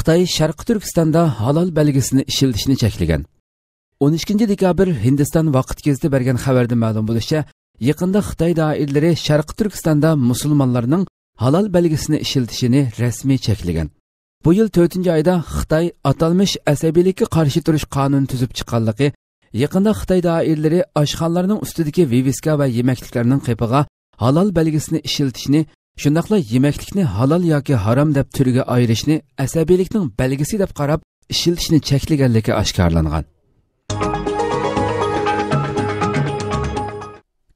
Xitoy Sharqi Turkistonda halol belgisini ishlatishni cheklagan. 12 dekabr Hindiston vaqt kezdi bergan xabarda ma'lum bo'lishicha, yaqinda Xitoy doiralari Sharqi Turkistonda musulmonlarning halol belgisini ishlatishini rasmiy cheklagan. Bu yil 4-oyda Xitoy atalmış asabiylikka qarshi turish qonuni tuzib chiqqanligi, yaqinda Xitoy doiralari oshxonalarning ustidagi viviska va yemakliklarning qipiga halol belgisini ishlatishni, shundaqla yemaklikni halol yoki harom deb turiga ayirishni asabiylikning belgisi deb qarab ishlatishni cheklaganligi oshkorlangan.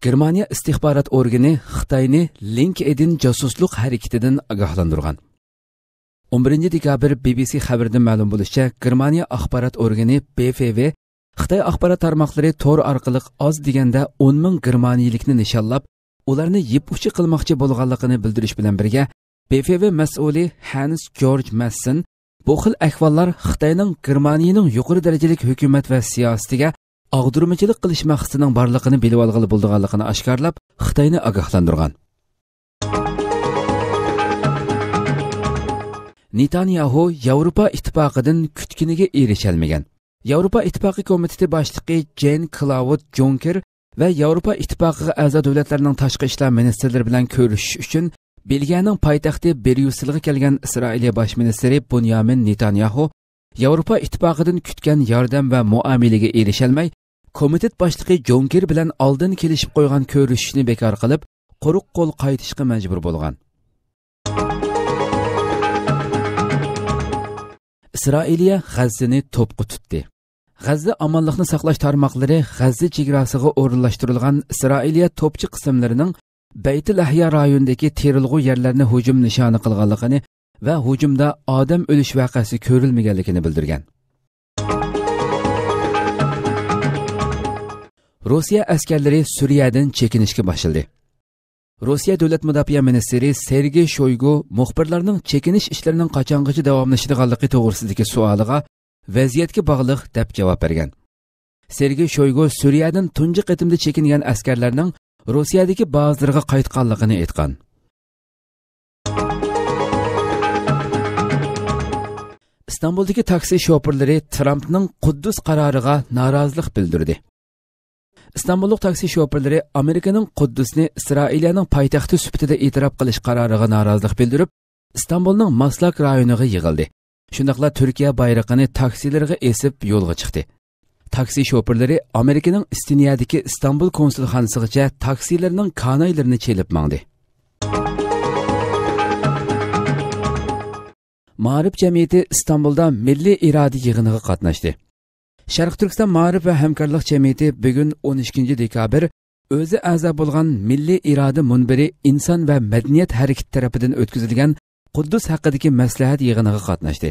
Germaniya istixborot organi Xitoyni LinkedIn josuslik harakatidan ogohlantirgan. 11 dekabr BBC xabarida ma'lum bo'lishicha, Germaniya axborot organi BFV Xitoy axborot tarmoqlari tor orqali oz deganda 10 ming germaniyalikni nishonlab, ularni yeb uchi qilmoqchi bo'lganligini bildirish bilan birga, BFV mas'uli Hans Georg Massen bu xil ahvollar Xitoyning Germaniyaning yuqori darajalik hukumat va siyosatiga og'dirmachilik qilish maqsadining borligini bilib olg'ili bo'lganligini oshkorlab, Xitoyni ogohlantirgan. Netanyahu Yevropa ittifoqidan kutganiga erisholmagan. Yevropa ittifoqi komiteti boshlig'i Jean-Claude Juncker va Yevropa ittifoqiga a'zo davlatlarning tashqi ishlar ministrlari bilan ko'rishish uchun Belgiyaning poytaxti Bryusselga kelgan Isroiliya bosh ministri Benyamin Netanyahu Yevropa ittifoqidan kutgan yordam va muomalaga erisholmay, komitet boshlig'i Juncker bilan oldin kelishib qo'ygan ko'rishishni bekor qilib, quruq qo'l qaytishga majbur bo'lgan. Isroiliya G'azzani to'pqa tutdi. G'azza amonlikni saqlash tarmoqlari G'azza chegarasiga o'rinlashtirilgan Isroiliya to'pchi qismlarining Bayt-Lahya rayonidagi terilg'u yerlarni hujum nishoni qilganligini va hujumda odam o'lish voqeasi ko'rilmaganligini bildirgan. Rossiya askarlari Suriyadan chekinishga boshladi. Rossiya davlat mudofaa ministri Sergey Shoygu muxbirlarning chekinish ishlarining qachongacha davomlashadiganligi to'g'risidagi savoliga vaziyatga bog'liq deb javob bergan. Sergey Shoygu Suriyadan tunji qatimda chekingan askarlarning Rossiyadagi bazalariga qaytganligini aytgan. İstanbuldagi taksi şoförleri Trump'ning Quddus qaroriga norozilik bildirdi. İstanbulluq taksi şoförleri Amerikaning Quddusni Isroiliyaning poytaxti sifatida e'tirof qilish qaroriga norozilik bildirib, İstanbulning Maslak rayoniga yig'ildi. Shundaqla Turkiya bayrog'ini taksilarga esib yo'lga chiqdi. Taksi şoförleri Amerikaning Istiniyadagi İstanbul konsulxonasigacha taksilarning kanaylarini chelib mangdi. Ma'rif jamiyati İstanbulda milliy iroda yig'iniga qatnashdi. Sharq Turkiston Ma'rif va hamkorlik jamiyati bugun 12 dekabr o'zi a'zo bo'lgan milliy iroda munbiri inson va madaniyat harakati tarafidan o'tkazilgan Quddus haqidagi maslahat yig'iniga qatnashdi.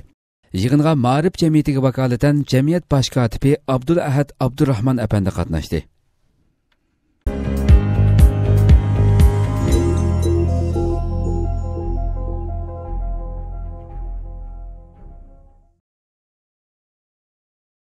Yig'inga Ma'rif jamiyatiga vakolatan jamiyat bosh kotibi Abdul Ahad Abdurrahman apandi qatnashdi.